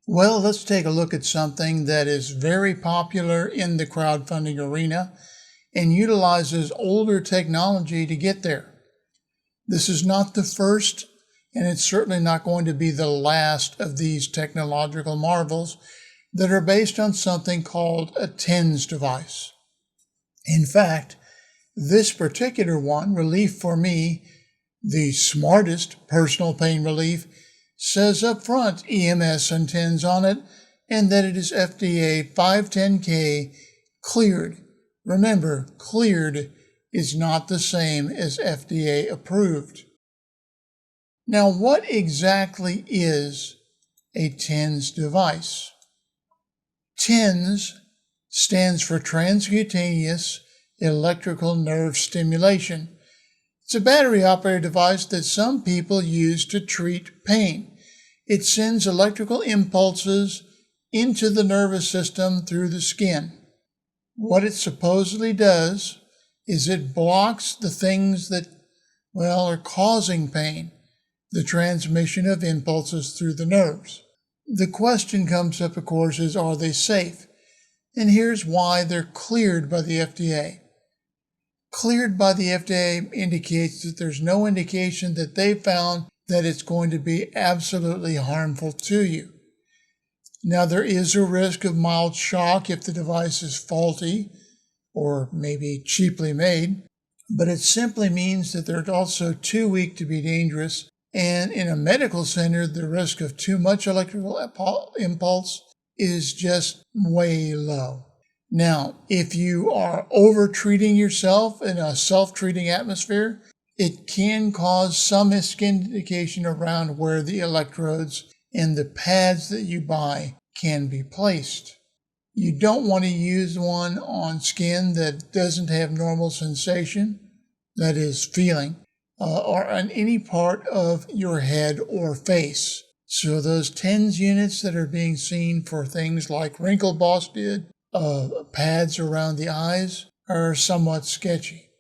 Well, let's take a look at something that is very popular in the crowdfunding arena and utilizes older technology to get there. This is not the first, and it's certainly not going to be the last of these technological marvels that are based on something called a TENS device. In fact, this particular one, Relief for Me, the smartest personal pain relief, says up front EMS and TENS on it, and that it is FDA 510K cleared. Remember, cleared is not the same as FDA approved. Now, what exactly is a TENS device? TENS stands for transcutaneous electrical nerve stimulation. It's a battery-operated device that some people use to treat pain. It sends electrical impulses into the nervous system through the skin. What it supposedly does is it blocks the things that, are causing pain, the transmission of impulses through the nerves. The question comes up, of course, is are they safe? And here's why they're cleared by the FDA. Cleared by the FDA indicates that there's no indication that they found that it's going to be absolutely harmful to you. Now, there is a risk of mild shock if the device is faulty or maybe cheaply made, but it simply means that they're also too weak to be dangerous, and in a medical center, the risk of too much electrical impulse is just way low. Now, if you are over-treating yourself in a self-treating atmosphere, it can cause some miscommunication around where the electrodes and the pads that you buy can be placed. You don't want to use one on skin that doesn't have normal sensation, that is, feeling, or on any part of your head or face. So those TENS units that are being seen for things like wrinkle busted, pads around the eyes are somewhat sketchy.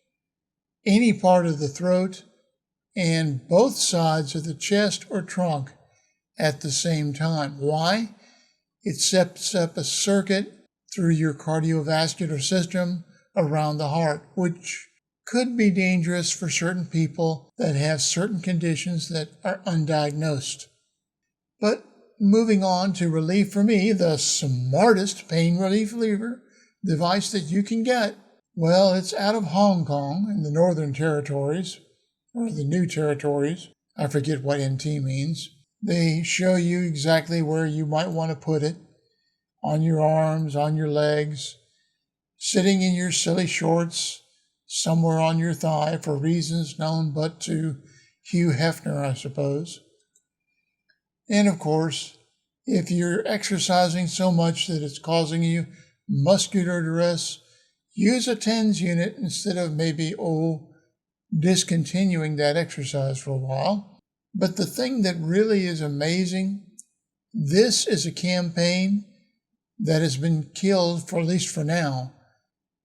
Any part of the throat and both sides of the chest or trunk at the same time. Why? It sets up a circuit through your cardiovascular system around the heart, which could be dangerous for certain people that have certain conditions that are undiagnosed. But moving on to Relief for Me, the smartest pain relief device that you can get. Well, it's out of Hong Kong in the Northern Territories, or the New Territories. I forget what NT means. They show you exactly where you might want to put it, on your arms, on your legs, sitting in your silly shorts, somewhere on your thigh for reasons known but to Hugh Hefner, I suppose. And of course, if you're exercising so much that it's causing you muscular duress, use a TENS unit instead of maybe, discontinuing that exercise for a while. But the thing that really is amazing, this is a campaign that has been killed, for at least for now,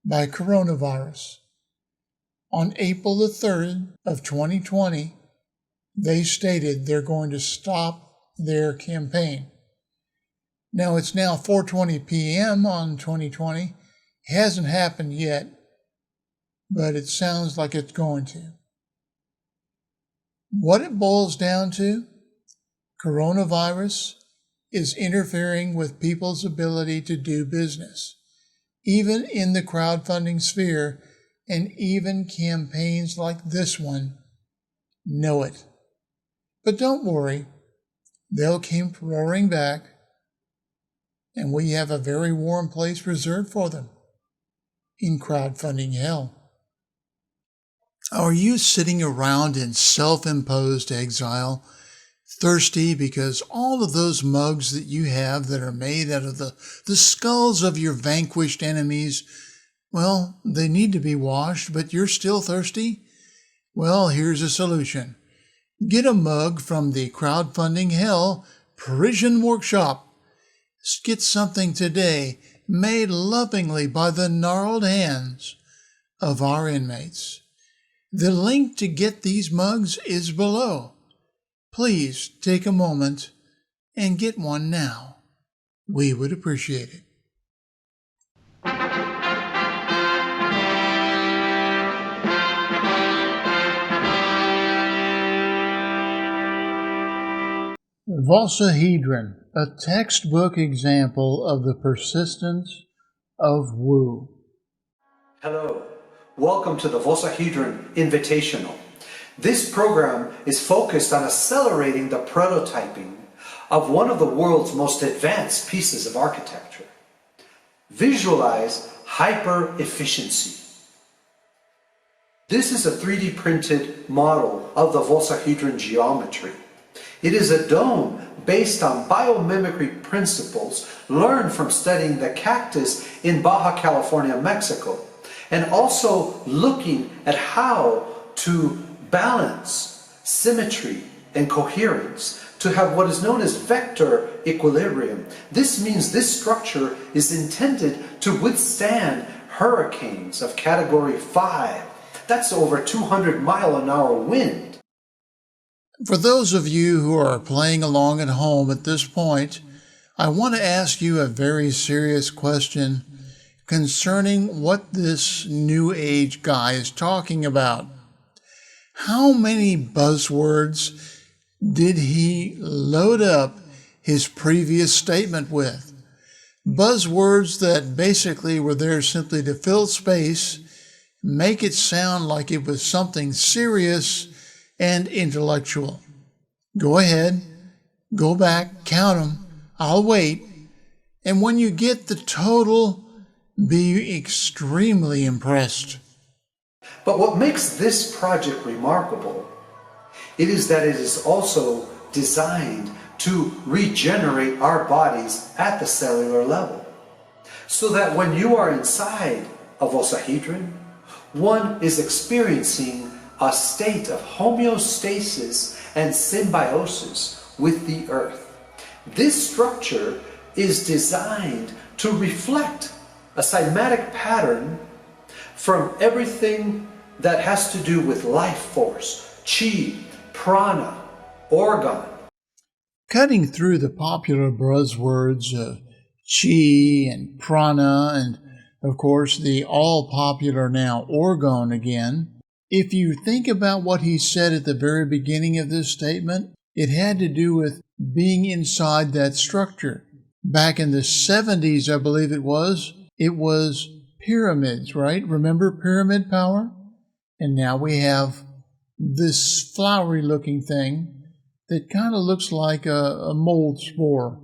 by coronavirus. On April the 3rd of 2020, they stated they're going to stop their campaign. Now it's now 4:20 p.m. on 2020. It hasn't happened yet, but it sounds like it's going to. What it boils down to, coronavirus is interfering with people's ability to do business, even in the crowdfunding sphere, and even campaigns like this one know it. But don't worry, they'll keep roaring back, and we have a very warm place reserved for them in crowdfunding hell. Are you sitting around in self-imposed exile, thirsty because all of those mugs that you have that are made out of the skulls of your vanquished enemies, they need to be washed, but you're still thirsty? Well, here's a solution. Get a mug from the Crowdfunding Hell Parisian Workshop. Get something today made lovingly by the gnarled hands of our inmates. The link to get these mugs is below. Please take a moment and get one now. We would appreciate it. Volsahedron, a textbook example of the persistence of woo. Hello, welcome to the Volsahedron Invitational. This program is focused on accelerating the prototyping of one of the world's most advanced pieces of architecture. Visualize hyper-efficiency. This is a 3D printed model of the Volsahedron geometry. It is a dome based on biomimicry principles learned from studying the cactus in Baja California, Mexico, and also looking at how to balance symmetry and coherence to have what is known as vector equilibrium. This means this structure is intended to withstand hurricanes of category 5. That's over 200-mile-an-hour wind. For those of you who are playing along at home at this point, I want to ask you a very serious question concerning what this New Age guy is talking about. How many buzzwords did he load up his previous statement with? Buzzwords that basically were there simply to fill space, make it sound like it was something serious and intellectual. Go ahead, go back, count them. I'll wait. And when you get the total, be extremely impressed. But what makes this project remarkable, it is that it is also designed to regenerate our bodies at the cellular level. So that when you are inside a Volsahedron, one is experiencing a state of homeostasis and symbiosis with the earth. This structure is designed to reflect a cymatic pattern from everything that has to do with life force, chi, prana, organ. Cutting through the popular buzzwords of chi and prana and, of course, the all-popular now organ again, if you think about what he said at the very beginning of this statement, it had to do with being inside that structure. Back in the 70s, I believe it was pyramids, right? Remember pyramid power? And now we have this flowery looking thing that kind of looks like a mold spore.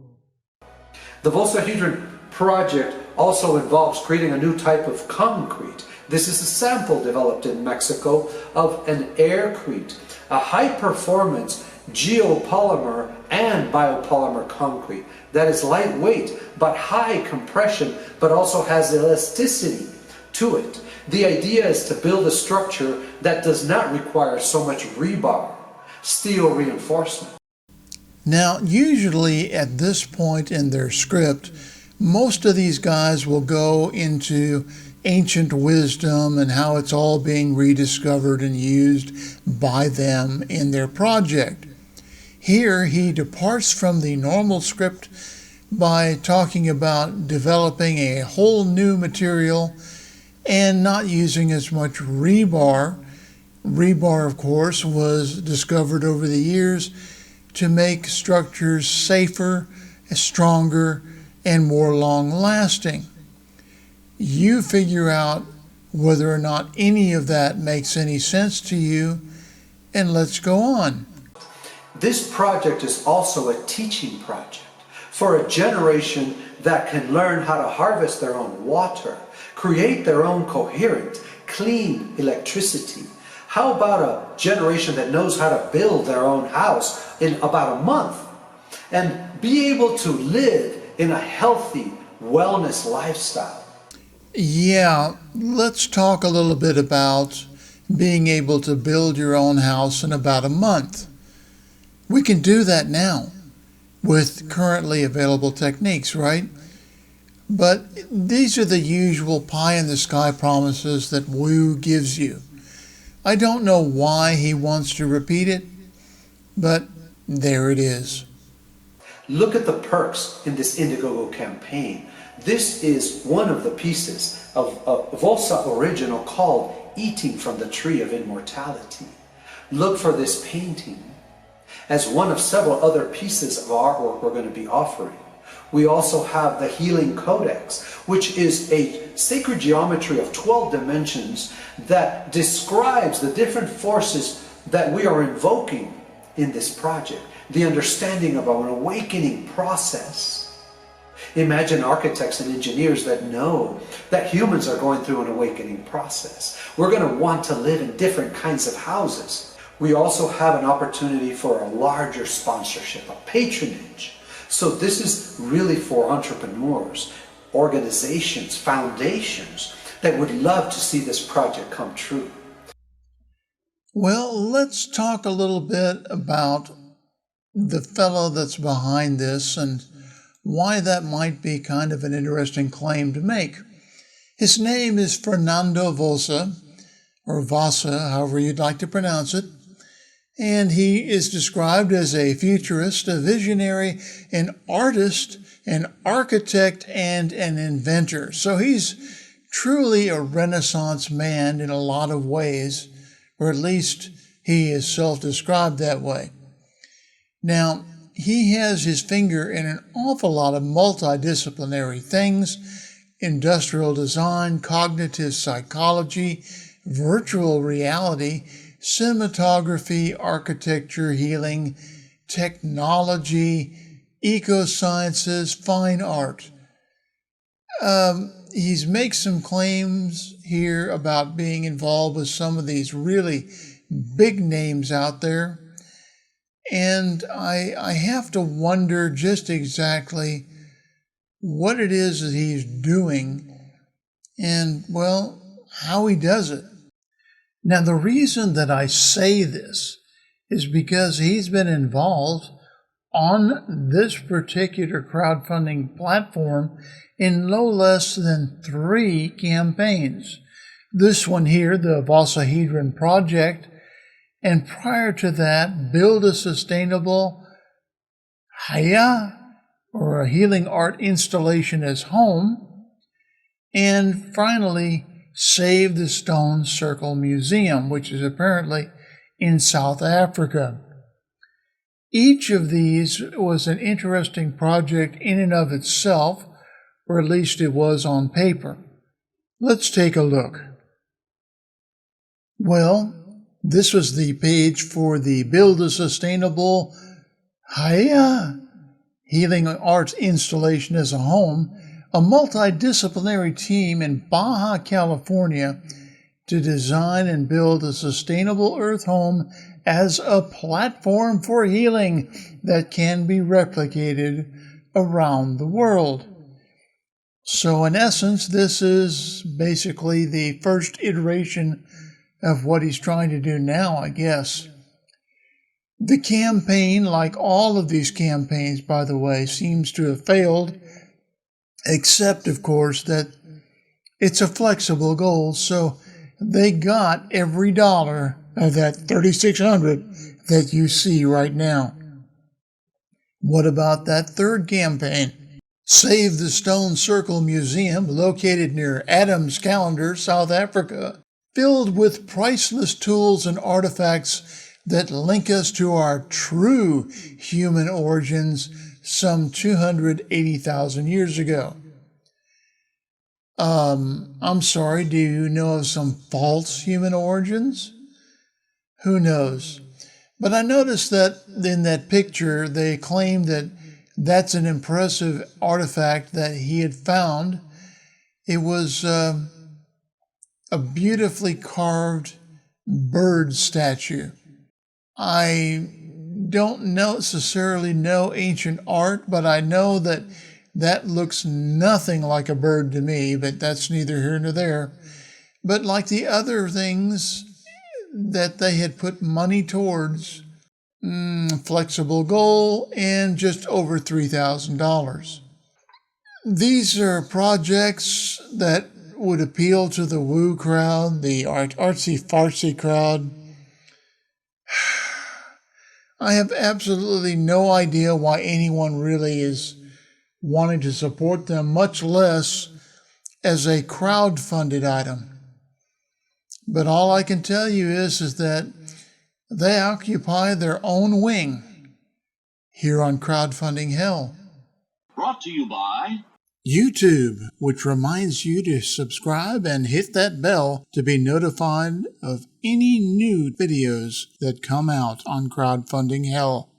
The Volsahedron project also involves creating a new type of concrete. This is a sample developed in Mexico of an aircrete, a high-performance geopolymer and biopolymer concrete that is lightweight but high compression, but also has elasticity to it. The idea is to build a structure that does not require so much rebar, steel reinforcement. Now, usually at this point in their script, most of these guys will go into ancient wisdom and how it's all being rediscovered and used by them in their project. Here, he departs from the normal script by talking about developing a whole new material and not using as much rebar. Rebar, of course, was discovered over the years to make structures safer, stronger, and more long-lasting. You figure out whether or not any of that makes any sense to you, and let's go on. This project is also a teaching project for a generation that can learn how to harvest their own water, create their own coherent, clean electricity. How about a generation that knows how to build their own house in about a month and be able to live in a healthy wellness lifestyle? Yeah, let's talk a little bit about being able to build your own house in about a month. We can do that now with currently available techniques, right? But these are the usual pie-in-the-sky promises that Woo gives you. I don't know why he wants to repeat it, but there it is. Look at the perks in this Indiegogo campaign. This is one of the pieces of Volsa Original called Eating from the Tree of Immortality. Look for this painting as one of several other pieces of artwork we're going to be offering. We also have the Healing Codex, which is a sacred geometry of 12 dimensions that describes the different forces that we are invoking in this project. The understanding of an awakening process. Imagine architects and engineers that know that humans are going through an awakening process. We're going to want to live in different kinds of houses. We also have an opportunity for a larger sponsorship, a patronage. So this is really for entrepreneurs, organizations, foundations that would love to see this project come true. Well, let's talk a little bit about the fellow that's behind this and why that might be kind of an interesting claim to make. His name is Fernando Volsa, or Vasa, however you'd like to pronounce it, and he is described as a futurist, a visionary, an artist, an architect, and an inventor. So he's truly a Renaissance man in a lot of ways, or at least he is self-described that way. Now, he has his finger in an awful lot of multidisciplinary things: industrial design, cognitive psychology, virtual reality, cinematography, architecture, healing, technology, eco-sciences, fine art. He makes some claims here about being involved with some of these really big names out there. And I have to wonder just exactly what it is that he's doing and, well, how he does it. Now, the reason that I say this is because he's been involved on this particular crowdfunding platform in no less than 3 campaigns. This one here, the Valsahedron Project, and prior to that, Build a Sustainable Haya, or a Healing Art Installation as Home, and finally, Save the Stone Circle Museum, which is apparently in South Africa. Each of these was an interesting project in and of itself, or at least it was on paper. Let's take a look. Well, this was the page for the Build a Sustainable Healing Arts Installation as a Home, a multidisciplinary team in Baja California to design and build a sustainable earth home as a platform for healing that can be replicated around the world. So in essence, this is basically the first iteration of what he's trying to do now, I guess. The campaign, like all of these campaigns, by the way, seems to have failed, except, of course, that it's a flexible goal, so they got every dollar of that $3,600 that you see right now. What about that third campaign? Save the Stone Circle Museum, located near Adams Calendar, South Africa, filled with priceless tools and artifacts that link us to our true human origins some 280,000 years ago. I'm sorry, do you know of some false human origins? Who knows? But I noticed that in that picture, they claim that that's an impressive artifact that he had found. It was a beautifully carved bird statue. I don't necessarily know ancient art, but I know that that looks nothing like a bird to me, but that's neither here nor there. But like the other things that they had put money towards, flexible goal, and just over $3,000. These are projects that would appeal to the woo crowd, the artsy-fartsy crowd. I have absolutely no idea why anyone really is wanting to support them, much less as a crowd-funded item. But all I can tell you is that they occupy their own wing here on Crowdfunding Hell. Brought to you by YouTube, which reminds you to subscribe and hit that bell to be notified of any new videos that come out on Crowdfunding Hell.